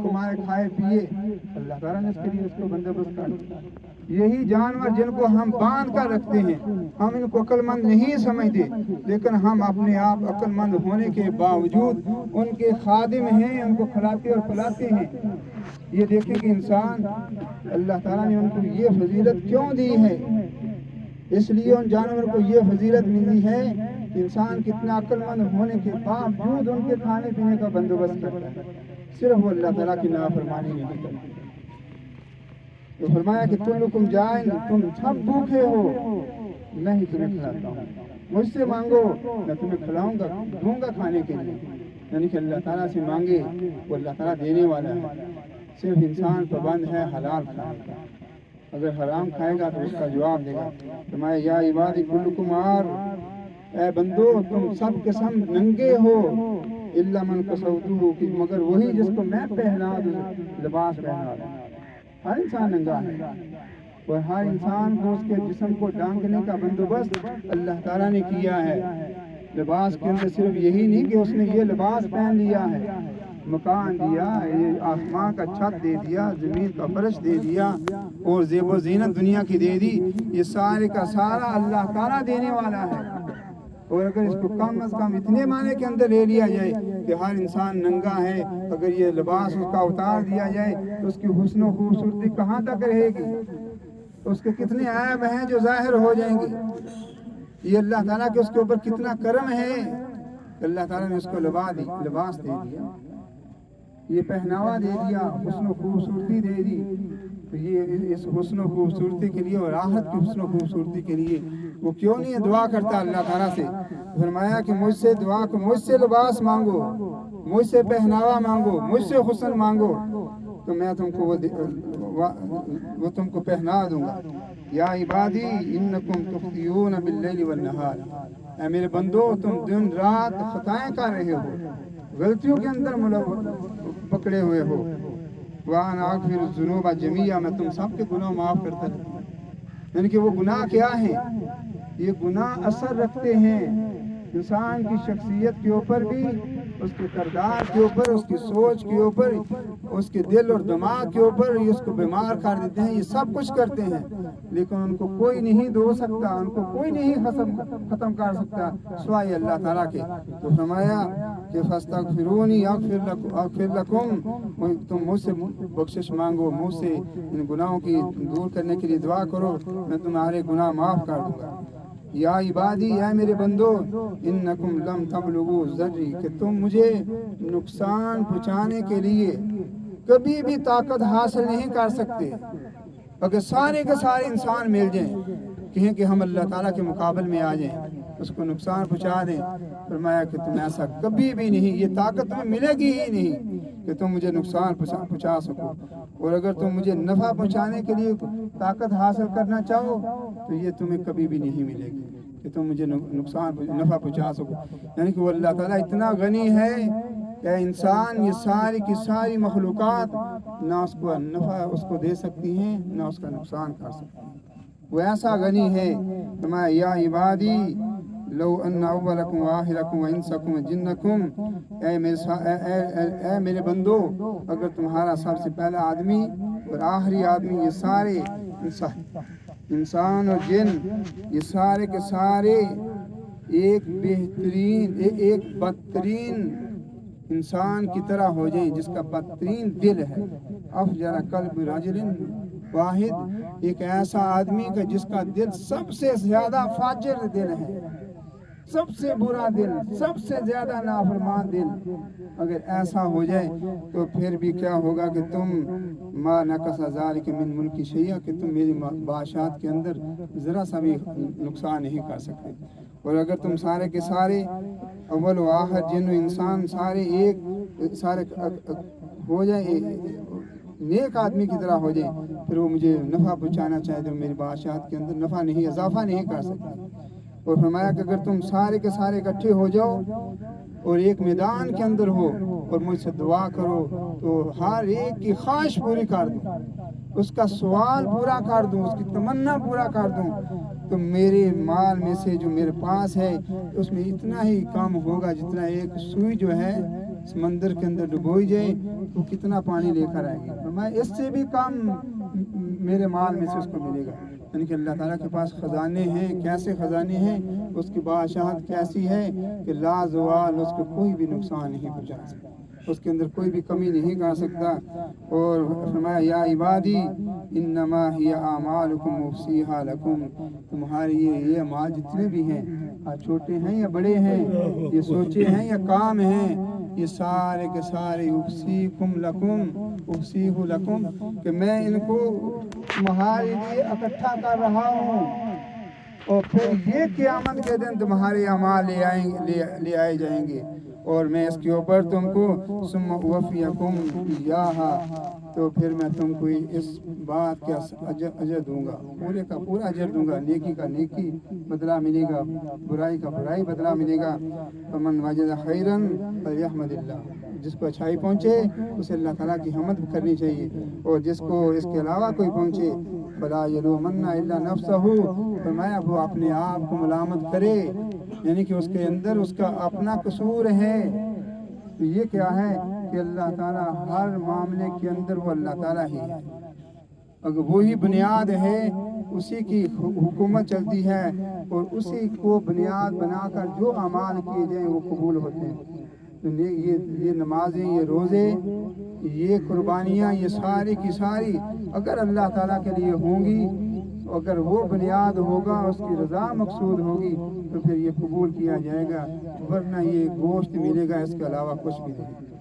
कमाए खाए पिए, अल्लाह ताला ने उसके लिए उसको बंदोबस्त कर। यही जानवर जिनको हम बांध कर रखते हैं, हम इनको अक्लमंद नहीं समझते, लेकिन हम अपने आप अक्लमंद होने के बावजूद उनके खादिम हैं, उनको खिलाते और पिलाते हैं। ये देखें कि इंसान, अल्लाह ताला ने उनको ये फजीलत क्यों दी है। इसलिए उन जानवर को ये फजीलत मिली है कि इंसान कितना अक्लमंद होने के बावजूद उनके खाने पीने का बंदोबस्त करता है, सिर्फ वो अल्लाह ताला की नाफरमानी नहीं करता। तो फरमाया कि तुम जाए, तुम सब भूखे हो, मैं ही तुम्हें खिलाता हूँ, मुझसे मांगो मैं तुम्हें खिलाऊंगा, दूंगा खाने के लिए। यानी कि अल्लाह ताला से मांगे, वो अल्लाह ताला देने वाला है। सिर्फ इंसान पाबंद है हलाल खाने का, अगर हराम खाएगा तो उसका जवाब देगा। फरमाया या इबादी कुल्लुकुम आर, ऐ बंदो तुम सब के सब नंगे हो, इल्ला मन कसौतुहु, कि मगर वही जिसको मैं पहना दूं, लिबास पहना दूं। हर इंसान नंगा है और हर इंसान को उसके जिस्म को ढांकने का बंदोबस्त अल्लाह ताला ने किया है। लिबास के अंदर सिर्फ यही नहीं कि उसने ये लिबास पहन लिया है, मकान दिया, ये आसमान का छत दे दिया, जमीन का फर्श दे दिया और ज़ेब ज़ीनत दुनिया की दे दी, ये सारे का सारा अल्लाह ताला देने वाला है। और अगर इसको कम अज कम इतने माने के अंदर ले लिया जाए कि हर इंसान नंगा है, अगर ये लिबास उसका उतार दिया जाए तो उसकी हुस्न खूबसूरती कहाँ तक रहेगी, उसके कितने ऐब हैं जो जाहिर हो जाएंगे। ये अल्लाह ताला के उसके ऊपर कितना करम है, अल्लाह ताला ने उसको लिबास दे दिया, ये पहनावा दे दिया, हुस्न खूबसूरती दे दी। तो ये इस हुस्न खूबसूरती के लिए और आखिरत की हुस्न खूबसूरती के लिए वो क्यों नहीं दुआ करता अल्लाह ताला से। फरमाया कि मुझसे दुआ को, मुझसे लिबास मांगो, मुझसे पहनावा मांगो, मुझसे हुस्न मांगो, तो मैं तुमको वो तुमको पहना दूंगा। या इबादी इन्नकुम तुख्तियून बिल्लैलि वन्नहार, ऐ मेरे बंदो तुम दिन रात खताएं कर रहे हो, गलतियों के अंदर पकड़े हुए हो। वान आगफिर ज़ुनूब जमीया, मैं तुम सबके गुनाह माफ़ करता रहता हूँ। यानी कि वो गुनाह क्या है, ये गुनाह असर रखते हैं इंसान की शख्सियत के ऊपर भी, उसके किरदार के ऊपर, उसकी सोच के ऊपर, उसके दिल और दिमाग के ऊपर, ये उसको बीमार कर देते हैं। ये सब कुछ करते हैं लेकिन उनको कोई नहीं धो सकता, उनको कोई नहीं खत्म कर सकता सिवाय अल्लाह ताला के। तो फरमाया कि फस्तगफिरूनी अगफिर लकुम, तुम मुझसे बख्शिश मांगो, मुझसे इन गुनाहों की दूर करने के लिए दुआ करो, मैं तुम्हारे गुनाह माफ़ कर दूंगा। या इबादी, है मेरे बंदो, इन्नकुम लम तबलुगु ज़र्री, कि तुम मुझे नुकसान पहुँचाने के लिए कभी भी ताकत हासिल नहीं कर सकते। अगर सारे के सारे इंसान मिल जाएं, कहें कि हम अल्लाह ताला के मुकाबले में आ जाएं, उसको नुकसान पहुँचा दें, फरमाया कि तुम ऐसा कभी भी नहीं, ये ताकत तुम्हें मिलेगी ही नहीं कि तुम मुझे नुकसान पहुँचा सको। और अगर तुम मुझे नफ़ा पहुँचाने के लिए ताकत हासिल करना चाहो तो ये तुम्हें कभी भी नहीं मिलेगी कि तुम मुझे नफ़ा पहुँचा सको। यानी कि वो अल्लाह ताला इतना गनी है कि इंसान ये सारी की सारी मखलूक़ात ना उसको नफ़ा उसको दे सकती हैं ना उसका नुकसान कर सकती हैं, वो ऐसा गनी है। फरमाया या इबादी लो अन्ना अव्वलकुम व आखिरकुम व इंसकुम व जिन्नकुम, ऐ मेरे बंदो, अगर तुम्हारा सबसे पहला आदमी और आखिरी आदमी, ये सारे इंसान और जिन, ये सारे के सारे एक बेहतरीन एक बदतरीन इंसान की तरह हो जाए जिसका बदतरीन दिल है। अफजरा कल्ब रजुलिन वाहिद, एक ऐसा आदमी का जिसका दिल सबसे ज्यादा फाजिर दिल है, सबसे बुरा दिल, सबसे ज्यादा नाफरमान दिल, अगर ऐसा हो जाए तो फिर भी क्या होगा कि तुम मा नकसा ज़ालिका मिन मुल्की शैया, कि तुम मेरी बादशाहत के अंदर ज़रा सा भी नुकसान नहीं कर सकते। और अगर तुम सारे के सारे अव्वल व आखिर जिन इंसान सारे एक सारे हो जाए, नेक आदमी की तरह हो जाए, फिर वो मुझे नफ़ा पहुँचाना चाहे तो मेरी बादशाहत के अंदर नफ़ा नहीं, इजाफा नहीं कर सकते। और फरमाया कि अगर तुम सारे के सारे इकट्ठे हो जाओ और एक मैदान के अंदर हो और मुझसे दुआ करो तो हर एक की ख्वाहिश पूरी कर दूं, उसका सवाल पूरा कर दूं, उसकी तमन्ना पूरा कर दूं, तो मेरे माल में से जो मेरे पास है उसमें इतना ही कम होगा जितना एक सुई जो है समंदर के अंदर डुबोई जाए تو کتنا پانی لے کر آئے گی، فرمایا اس سے بھی کم میرے مال میں سے اس کو ملے گا۔ یعنی کہ اللہ تعالیٰ کے پاس خزانے ہیں، کیسے خزانے ہیں، اس کی بادشاہت کیسی ہے کہ لا زوال، اس کو کوئی بھی نقصان نہیں پہنچا سکتا، اس کے اندر کوئی بھی کمی نہیں کر سکتا۔ اور فرمایا یا عبادی انما ہی اعمالکم احصیھا لکم، تمہارے یہ اعمال جتنے بھی ہیں، چھوٹے ہیں یا بڑے ہیں، یہ سوچے ہیں یا کام ہیں، یہ سارے کے سارے احصیکم لکم، احصیہ لکم، کہ میں ان کو تمہارے لیے اکٹھا کر رہا ہوں، اور پھر یہ قیامت کے دن تمہارے اعمال لے آئے جائیں گے، اور میں اس کے اوپر تم کو ثم اوفیکم ایہا، تو پھر میں تم کو اس بات کا اجر دوں گا، پورے کا پورا اجر دوں گا، نیکی کا نیکی بدلہ ملے گا، برائی کا برائی بدلہ ملے گا۔ فمن وجد خیرا فلیحمد اللہ، جس کو اچھائی پہنچے اسے اللہ تعالیٰ کی حمد کرنی چاہیے، اور جس کو اس کے علاوہ کوئی پہنچے فلا یلومن الا نفسہ، فرمایا وہ اپنے آپ کو ملامت کرے، یعنی کہ اس کے اندر اس کا اپنا قصور ہے۔ تو یہ کیا ہے کہ اللہ تعالیٰ ہر معاملے کے اندر وہ اللہ تعالیٰ ہی ہے، اگر وہی بنیاد ہے، اسی کی حکومت چلتی ہے، اور اسی کو بنیاد بنا کر جو اعمال کیے جائیں وہ قبول ہوتے ہیں۔ تو یہ نمازیں، یہ روزے، یہ قربانیاں، یہ ساری کی ساری اگر اللہ تعالیٰ کے لیے ہوں گی، اگر وہ بنیاد ہوگا، اس کی رضا مقصود ہوگی، تو پھر یہ قبول کیا جائے گا، ورنہ یہ گوشت ملے گا، اس کے علاوہ کچھ بھی نہیں۔